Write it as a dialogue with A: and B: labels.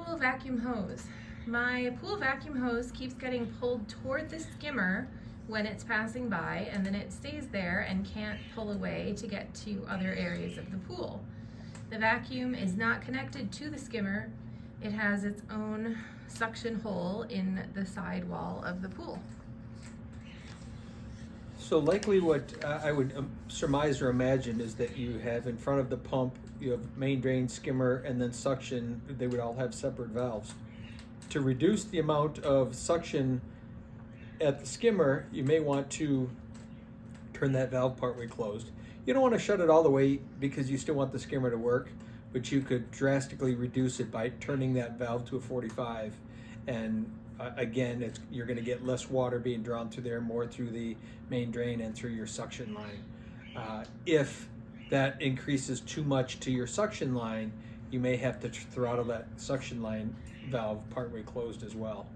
A: pool vacuum hose. My pool vacuum hose keeps getting pulled toward the skimmer when it's passing by, and then it stays there and can't pull away to get to other areas of the pool. The vacuum is not connected to the skimmer. It has its own suction hole in the side wall of the pool.
B: So likely what I would surmise or imagine is that you have in front of the pump, you have main drain, skimmer, and then suction. They would all have separate valves. To reduce the amount of suction at the skimmer, you may want to turn that valve partway closed. You don't want to shut it all the way because you still want the skimmer to work, but you could drastically reduce it by turning that valve to a 45. And again, you're going to get less water being drawn through there, more through the main drain and through your suction line. If that increases too much to your suction line, you may have to throttle that suction line valve partway closed as well.